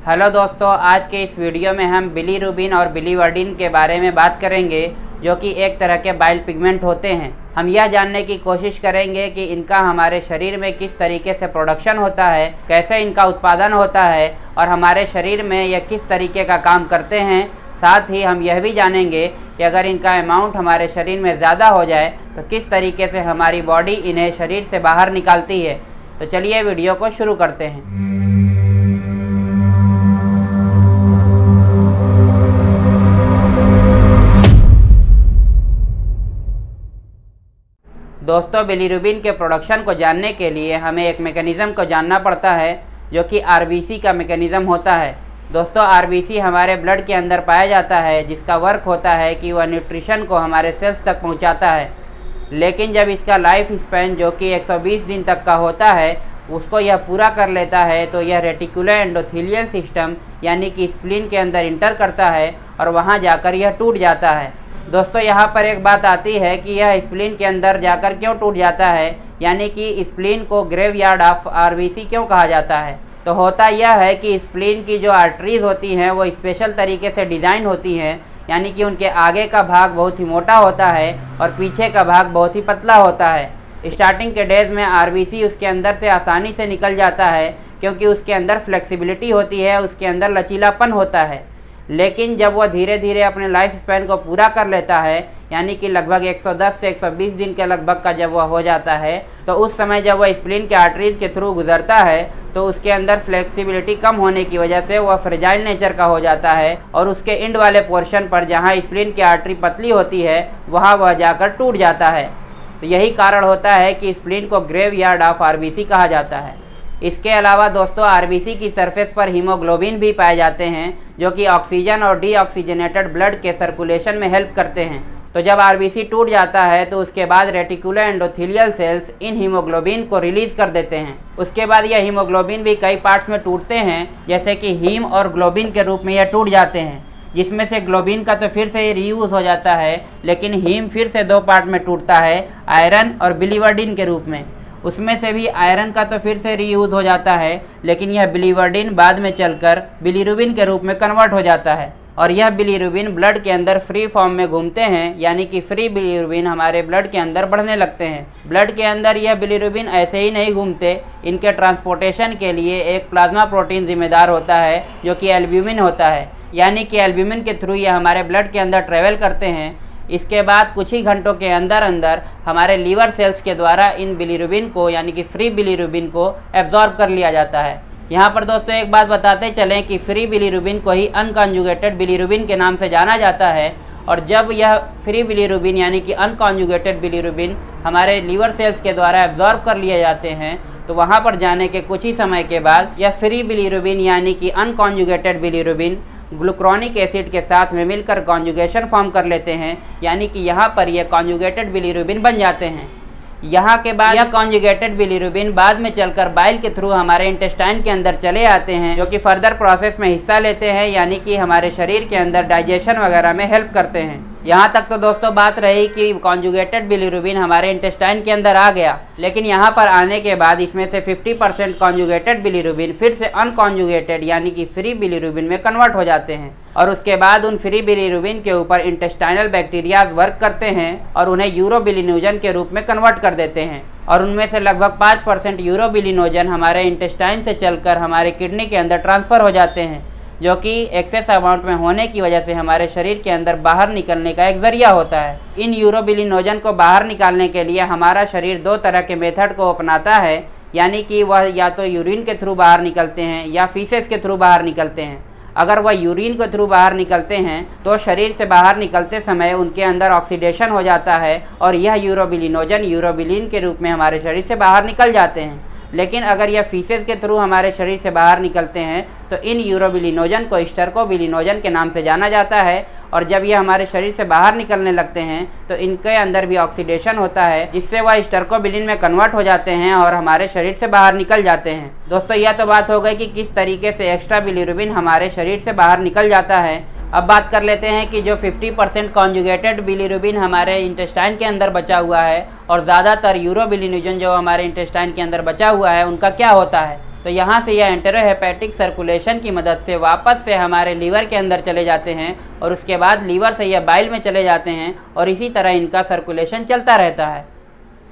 Hello दोस्तों, आज के इस वीडियो में हम बिलीरुबिन और बिलीवर्डिन के बारे में बात करेंगे, जो कि एक तरह के बाइल पिगमेंट होते हैं। हम यह जानने की कोशिश करेंगे कि इनका हमारे शरीर में किस तरीके से प्रोडक्शन होता है, कैसे इनका उत्पादन होता है और हमारे शरीर में यह किस तरीके का काम करते हैं। साथ ही हम यह भी जानेंगे कि अगर इनका अमाउंट हमारे शरीर में ज़्यादा हो जाए तो किस तरीके से हमारी बॉडी इन्हें शरीर से बाहर निकालती है। तो चलिए वीडियो को शुरू करते हैं। दोस्तों, बिलीरुबिन के प्रोडक्शन को जानने के लिए हमें एक मैकेनिज़्म को जानना पड़ता है, जो कि आरबीसी का मैकेनिज़्म होता है। दोस्तों, आरबीसी हमारे ब्लड के अंदर पाया जाता है, जिसका वर्क होता है कि वह न्यूट्रिशन को हमारे सेल्स तक पहुंचाता है। लेकिन जब इसका लाइफ स्पैन जो कि 120 दिन तक का होता है, उसको यह पूरा कर लेता है, तो यह रेटिकुलर एंडोथेलियल सिस्टम यानी कि स्प्लीन के अंदर इंटर करता है और वहाँ जाकर यह टूट जाता है। दोस्तों, यहाँ पर एक बात आती है कि यह स्प्लीन के अंदर जाकर क्यों टूट जाता है, यानी कि स्प्लीन को ग्रेवयार्ड ऑफ आरबीसी क्यों कहा जाता है। तो होता यह है कि स्प्लीन की जो आर्टरीज होती हैं वो स्पेशल तरीके से डिज़ाइन होती हैं, यानी कि उनके आगे का भाग बहुत ही मोटा होता है और पीछे का भाग बहुत ही पतला होता है। स्टार्टिंग के डेज़ में आरबीसी उसके अंदर से आसानी से निकल जाता है, क्योंकि उसके अंदर फ्लेक्सिबिलिटी होती है, उसके अंदर लचीलापन होता है। लेकिन जब वह धीरे धीरे अपने लाइफ स्पैन को पूरा कर लेता है, यानी कि लगभग 110 से 120 दिन के लगभग का जब वह हो जाता है, तो उस समय जब वह स्प्लीन के आर्टरीज के थ्रू गुजरता है, तो उसके अंदर फ्लेक्सिबिलिटी कम होने की वजह से वह फ्रेजाइल नेचर का हो जाता है और उसके एंड वाले पोर्शन पर जहाँ स्प्लीन की आर्टरी पतली होती है, वहाँ वह जाकर टूट जाता है। तो यही कारण होता है कि स्प्लीन को ग्रेवयार्ड ऑफ आरबीसी कहा जाता है। इसके अलावा दोस्तों, आरबीसी की सरफेस पर हीमोग्लोबिन भी पाए जाते हैं, जो कि ऑक्सीजन और डीऑक्सीजनेटेड ब्लड के सर्कुलेशन में हेल्प करते हैं। तो जब आरबीसी टूट जाता है तो उसके बाद रेटिकुलर एंडोथेलियल सेल्स इन हीमोग्लोबिन को रिलीज़ कर देते हैं। उसके बाद यह हीमोग्लोबिन भी कई पार्ट्स में टूटते हैं, जैसे कि हीम और ग्लोबिन के रूप में यह टूट जाते हैं, जिसमें से ग्लोबिन का तो फिर से रीयूज़ हो जाता है, लेकिन हीम फिर से दो पार्ट में टूटता है, आयरन और बिलीवर्डिन के रूप में। उसमें से भी आयरन का तो फिर से रीयूज़ हो जाता है, लेकिन यह बिलीवर्डिन बाद में चलकर बिलीरुबिन के रूप में कन्वर्ट हो जाता है और यह बिलीरुबिन ब्लड के अंदर फ्री फॉर्म में घूमते हैं, यानी कि फ्री बिलीरुबिन हमारे ब्लड के अंदर बढ़ने लगते हैं। ब्लड के अंदर यह बिलीरुबिन ऐसे ही नहीं घूमते, इनके ट्रांसपोर्टेशन के लिए एक प्लाज्मा प्रोटीन जिम्मेदार होता है, जो कि एल्ब्यूमिन होता है, यानी कि एल्ब्यूमिन के थ्रू ये हमारे ब्लड के अंदर ट्रेवल करते हैं। इसके बाद कुछ ही घंटों के अंदर अंदर हमारे लीवर सेल्स के द्वारा इन बिलीरुबिन को, यानी कि फ्री बिलीरुबिन को एब्जॉर्ब कर लिया जाता है। यहाँ पर दोस्तों एक बात बताते चलें कि फ्री बिलीरुबिन को ही अनकॉन्जुगेटेड बिलीरुबिन के नाम से जाना जाता है, और जब यह फ्री बिलीरुबिन यानी कि अनकॉन्जुगेटेड बिलीरुबिन हमारे लीवर सेल्स के द्वारा एब्जॉर्ब कर लिए जाते हैं, तो वहाँ पर जाने के कुछ ही समय के बाद यह फ्री बिलीरुबिन यानी कि अनकॉन्जुगेटेड बिलीरुबिन ग्लूक्रोनिक एसिड के साथ में मिलकर कॉन्जुगेशन फॉर्म कर लेते हैं, यानी कि यहाँ पर यह कॉन्जुगेटेड बिलीरुबिन बन जाते हैं। यहाँ के बाद यह कॉन्जुगेटेड बिलीरुबिन बाद में चलकर बाइल के थ्रू हमारे इंटेस्टाइन के अंदर चले आते हैं, जो कि फर्दर प्रोसेस में हिस्सा लेते हैं, यानी कि हमारे शरीर के अंदर डाइजेशन वगैरह में हेल्प करते हैं। यहाँ तक तो दोस्तों बात रही कि कॉन्जुगेटेड बिलीरुबिन हमारे इंटेस्टाइन के अंदर आ गया, लेकिन यहाँ पर आने के बाद इसमें से 50% कॉन्जुगेटेड बिलीरुबिन फिर से अनकॉन्जुगेटेड यानी कि फ्री बिलीरुबिन में कन्वर्ट हो जाते हैं, और उसके बाद उन फ्री बिलीरुबिन के ऊपर इंटेस्टाइनल बैक्टीरियाज वर्क करते हैं और उन्हें यूरोबिलिनोजन के रूप में कन्वर्ट कर देते हैं, और उनमें से लगभग 5% यूरोबिलिनोजन हमारे इंटेस्टाइन से चलकर हमारे किडनी के अंदर ट्रांसफ़र हो जाते हैं, जो कि एक्सेस अमाउंट में होने की वजह से हमारे शरीर के अंदर बाहर निकलने का एक ज़रिया होता है। इन यूरोबिलिनोजन को बाहर निकालने के लिए हमारा शरीर दो तरह के मेथड को अपनाता है, यानी कि वह या तो यूरिन के थ्रू बाहर निकलते हैं या फीसेस के थ्रू बाहर निकलते हैं। अगर वह यूरिन के थ्रू बाहर निकलते हैं तो शरीर से बाहर निकलते समय उनके अंदर ऑक्सीडेशन हो जाता है और यह यूरोबिलिनोजन यूरोबिलिन के रूप में हमारे शरीर से बाहर निकल जाते हैं। लेकिन अगर यह फीसेस के थ्रू हमारे शरीर से बाहर निकलते हैं तो इन यूरोबिलिनोजन को स्टर्कोबिलिनोजन के नाम से जाना जाता है, और जब ये हमारे शरीर से बाहर निकलने लगते हैं तो इनके अंदर भी ऑक्सीडेशन होता है, जिससे वह स्टर्कोबिलिन में कन्वर्ट हो जाते हैं और हमारे शरीर से बाहर निकल जाते हैं। दोस्तों, यह तो बात हो गई कि किस तरीके से एक्स्ट्रा बिलीरुबिन हमारे शरीर से बाहर निकल जाता है। अब बात कर लेते हैं कि जो 50% कॉन्जुगेटेड बिलीरुबिन हमारे इंटेस्टाइन के अंदर बचा हुआ है और ज़्यादातर यूरोबिलिनोजन जो हमारे इंटेस्टाइन के अंदर बचा हुआ है उनका क्या होता है। तो यहाँ से यह एंटेरोहेपेटिक सर्कुलेशन की मदद से वापस से हमारे लीवर के अंदर चले जाते हैं और उसके बाद लीवर से यह बाइल में चले जाते हैं और इसी तरह इनका सर्कुलेशन चलता रहता है।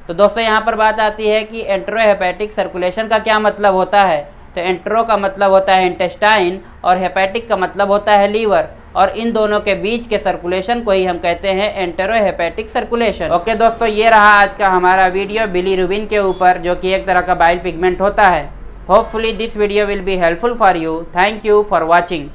तो दोस्तों यहाँ पर बात आती है कि एंटेरोहेपेटिक सर्कुलेशन का क्या मतलब होता है। तो एंटेरो का मतलब होता है इंटेस्टाइन और हेपेटिक का मतलब होता है लीवर, और इन दोनों के बीच के सर्कुलेशन को ही हम कहते हैं एंटेरोहेपेटिक सर्कुलेशन। ओके दोस्तों, ये रहा आज का हमारा वीडियो बिलीरुबिन के ऊपर, जो कि एक तरह का बाइल पिगमेंट होता है। Hopefully this video will be helpful for you. Thank you for watching.